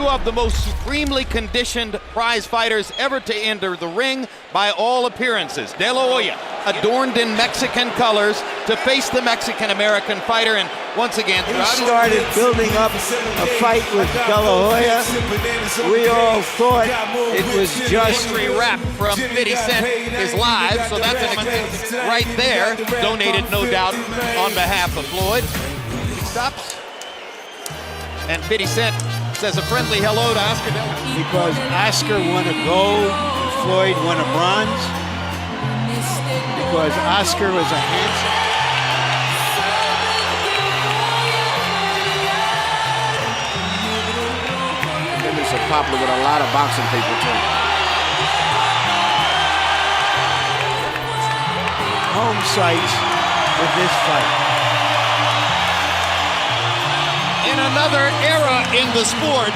of the most supremely conditioned prize fighters ever to enter the ring by all appearances. De La Hoya, adorned in Mexican colors, to face the Mexican-American fighter, and once again, he started building up a fight with De La Hoya. We all thought it was just rap from 50 Cent is live, so that's an right there, donated no doubt on behalf of Floyd. He stops, and 50 Cent says a friendly hello to Oscar De La Hoya. Because Oscar won a gold, Floyd won a bronze. Because Oscar was a handsome. It's popular with a lot of boxing people too. Home sites with this fight. In another era in the sport,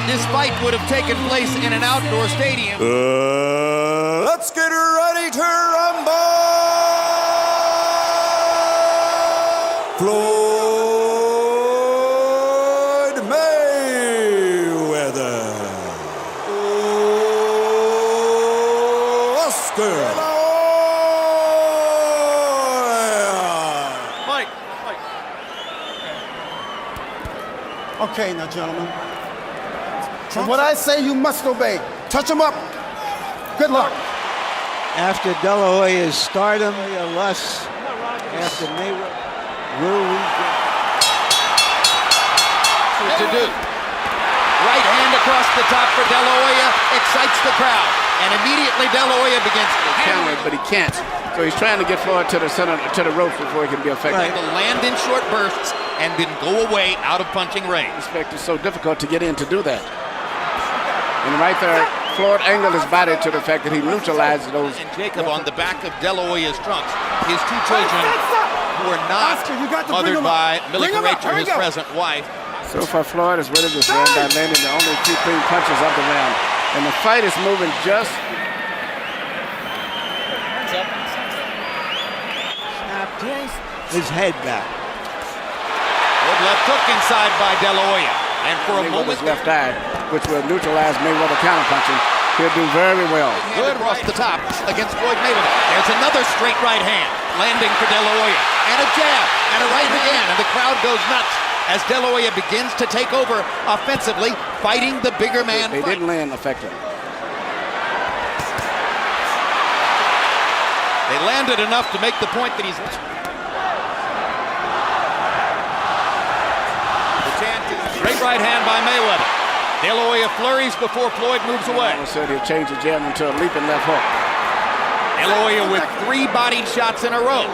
this fight would have taken place in an outdoor stadium. Let's get ready to rumble! Floyd Mayweather. Oscar. Mike. Okay, now, gentlemen. And what I say, you must obey. Touch him up. Good luck. After De La Hoya's stardom, lust after Mayweather, will we get What to do? Right hand across the top for De La Hoya, excites the crowd, and immediately De La Hoya begins to Counter it, but he can't. So he's trying to get Floyd to the center, to the ropes before he can be effective. to land in short bursts and then go away out of punching range. It's so difficult to get in to do that. And right there, Floyd angled his body to the fact that he neutralized those. And Jacob on the back of De La Hoya's trunks, his two children who are not Oscar, you got to mothered bring him by up. Millie Bring him up. Rachel, Here we his go. present wife. So far, Floyd is ready to round by landing the only two clean punches of the round. And the fight is moving just. snapped his head back? Good left hook inside by De La Hoya. And for a moment, Mayweather's left eye, which will neutralize Mayweather counterpunching. He'll do very well. good across the top against Floyd Mayweather. There's another straight right hand landing for De La Hoya. And a jab and a right hand, and the crowd goes nuts as De La Hoya begins to take over offensively, fighting the bigger man. They didn't land effectively. They landed enough to make the point that he's... The chance is straight right hand by Mayweather. De La Hoya flurries before Floyd moves away. I said he'll change the jab into a leaping left hook. De La Hoya with 3 bodied shots in a row.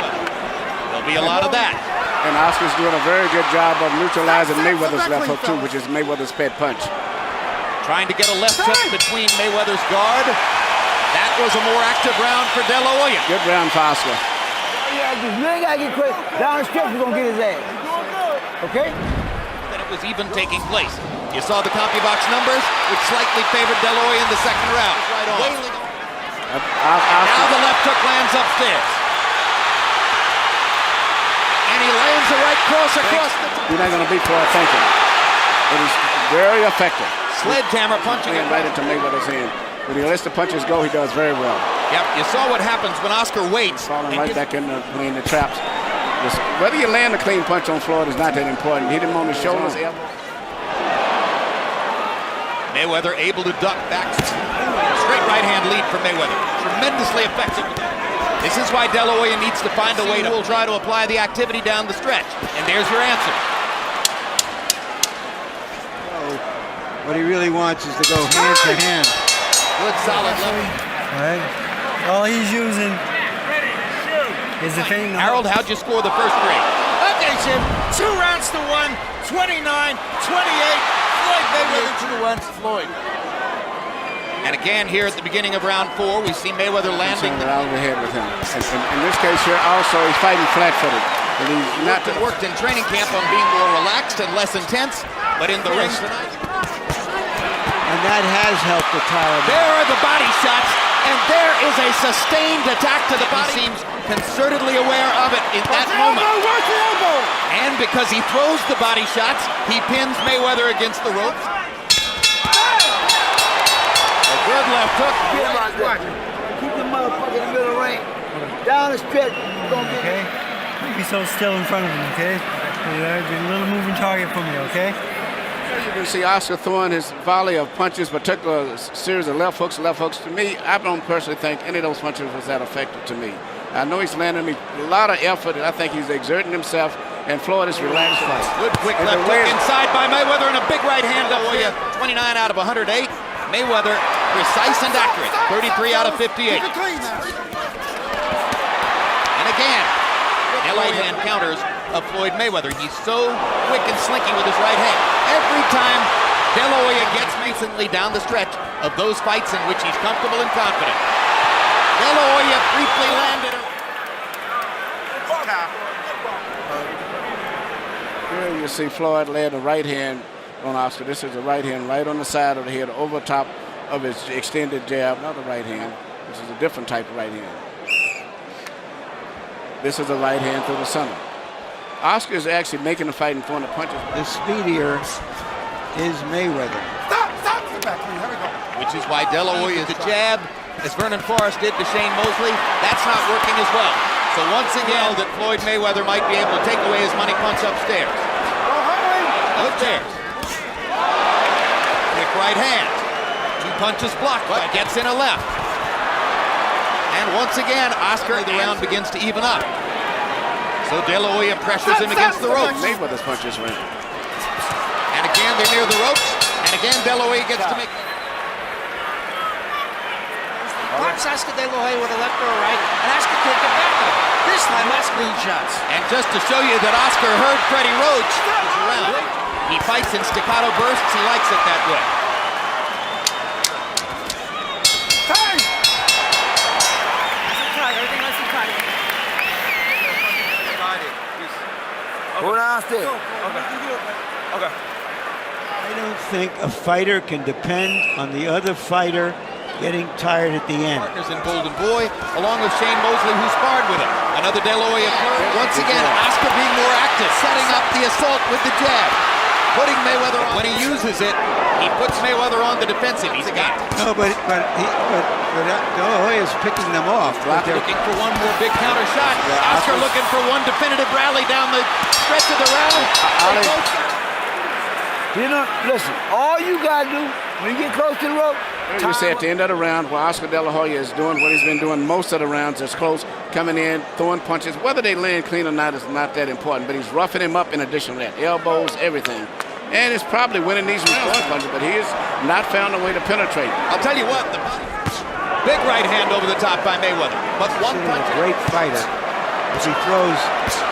There'll be a lot of that. And Oscar's doing a very good job of neutralizing Mayweather's left hook too, which is Mayweather's pet punch. Trying to get a left hook between Mayweather's guard. That was a more active round for De La Hoya. Good round for Oscar. You ain't gotta get quick. Down the stretch, we're gonna get his ass. Okay? That it was even taking place. You saw the CompuBox numbers, which slightly favored De La Hoya in the second round. Wailing. Now the left hook lands upstairs. And he lands a right cross across the top. You're not going to beat Floyd thinking. It is very effective. Sledgehammer punching it Right into Mayweather's hand. When he lets the punches go, he does very well. Yep, you saw what happens when Oscar waits. Falling right back in playing the traps. Whether you land a clean punch on Floyd is not that important. Hit him on the shoulders, elbow. Mayweather able to duck back. Straight right hand lead for Mayweather. Tremendously effective. This is why De La Hoya needs to find a way to try to apply the activity down the stretch. And there's your answer. What he really wants is to go hand to hand. Good solid left. Right. All he's using is the thing. Harold, how'd you score the first 3? Okay, Jim. 2 rounds to 1, 29-28. Floyd Mayweather 2-1 to Floyd. And again here at the beginning of round 4, we see Mayweather landing. Right over the head with him. In this case here, also he's fighting flat-footed. And he's not worked in training camp on being more relaxed and less intense, but in the ring tonight. And that has helped the Taliban. There are the body shots, and there is a sustained attack to the body. He seems concertedly aware of it in that moment. And because he throws the body shots, he pins Mayweather against the ropes. Good left hook. Keep the motherfucker in the middle ring. Down the stretch. You're gonna get Okay? Be so still in front of him, okay? Be a little moving target for me, okay? You can see Oscar throwing his volley of punches, particular series of left hooks. To me, I don't personally think any of those punches was that effective to me. I know he's landing me a lot of effort, and I think he's exerting himself, and Floyd is relaxed. Good quick left hook inside by Mayweather and a big right hand up Hoya. 29 out of 108. Mayweather precise and accurate. 33 out of 58. And again, the right hand counters of Floyd Mayweather. He's so quick and slinky with his right hand. Every time De La Hoya gets recently down the stretch of those fights in which he's comfortable and confident. De La Hoya briefly landed. Here you see Floyd land a right hand on Oscar. This is a right hand right on the side of the head, over top of his extended jab. Another right hand. This is a different type of right hand. This is a right hand through the center. Oscar is actually making the fight and throwing the punches. The speedier is Mayweather. Stop! Here we go. Which is why De La Hoya is the jab, as Vernon Forrest did to Shane Mosley. That's not working as well. So once again, that Floyd Mayweather might be able to take away his money punch upstairs. Upstairs. Quick right hand. 2 punches blocked, but gets in a left. And once again, Oscar, the round begins to even up. So De La Hoya pressures him against the ropes. Mayweather's punches went. And again, they're near the ropes. And again, De La Hoya gets to make... Punch Oscar De La Hoya with a left or a right, and Oscar can't get back up. This time, that's clean shots. And just to show you that Oscar heard Freddie Roach is around, he fights in staccato bursts. He likes it that way. Go downstairs. I don't think a fighter can depend on the other fighter getting tired at the end. Partners in Golden Boy, along with Shane Mosley, who sparred with him. Another De La Hoya flurry. Once again, Oscar being more active, setting up the assault with the jab, putting Mayweather on. When he uses it, he puts Mayweather on the defensive. He's got it. No, but De La Hoya's picking them off. Looking for one more big counter shot. Oscar looking for one definitive rally down the stretch of the round. You know, listen, all you gotta do when you get close to the rope, You say at the end of the round, where Oscar De La Hoya is doing what he's been doing most of the rounds, is close, coming in, throwing punches. Whether they land clean or not is not that important, but he's roughing him up in addition to that. Elbows, everything. And he's probably winning these throwing punches, but he has not found a way to penetrate. I'll tell you what, the big right hand over the top by Mayweather. But one punch. A great fighter, as he throws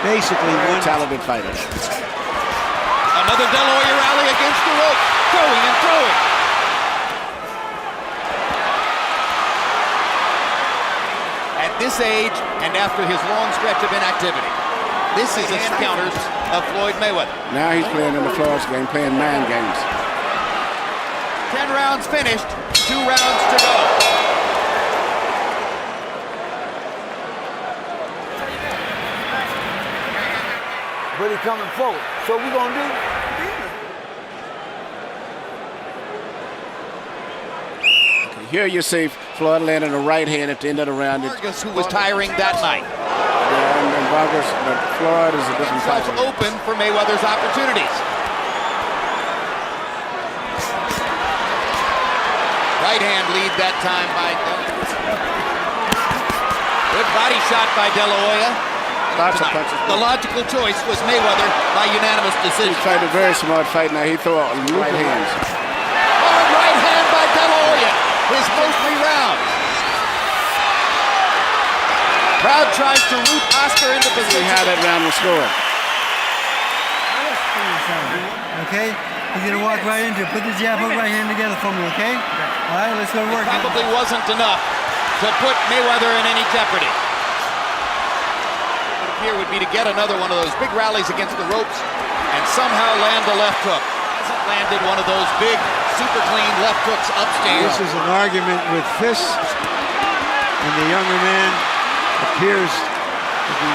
basically one Talented fighter. Another De La Hoya rally against the rope, throwing and throwing. At this age, and after his long stretch of inactivity, this is the counters of Floyd Mayweather. Now he's playing in the Floyd's game, playing mind games. 10 rounds finished, 2 rounds to go. but he's coming forward. So we're gonna do. Here you see Floyd landing a right hand at the end of the round. Vargas, who was tiring that night. Yeah, and Vargas, but Floyd is a different fighter. Open for Mayweather's opportunities. Right hand lead that time by good body shot by De La Hoya. Lots of punches. The logical choice was Mayweather by unanimous decision. He tried a very smart fight. Now he threw out right hands. Hard right hand by De La Hoya. His most 3 rounds. Crowd tries to root Oscar into See position. how that round was scored. Okay? You're gonna walk right into it. Put the jab hook right hand together for me, okay? All right, let's go to work. Probably wasn't enough to put Mayweather in any jeopardy. What here would be to get another one of those big rallies against the ropes and somehow land a left hook. Hasn't landed one of those big, super clean left hooks upstairs. This is an argument with fists, and the younger man appears to be...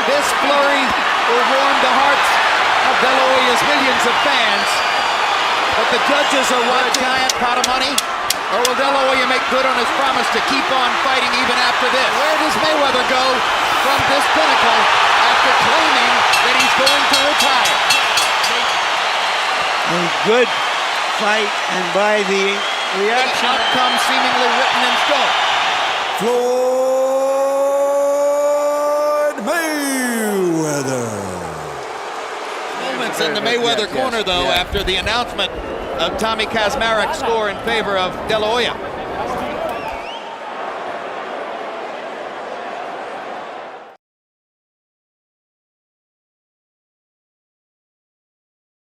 This flurry will warm the hearts of De La Hoya's millions of fans, but the judges are what, giant pot of money? Or will De La Hoya make good on his promise to keep on fighting even after this? Where does Mayweather go from this pinnacle after claiming that he's going to retire? A good fight, and by the reaction, Outcome seemingly written in stone. Floyd Mayweather. Moments in the Mayweather corner, though, after the announcement of Tommy Kazmarek's score in favor of De La Hoya.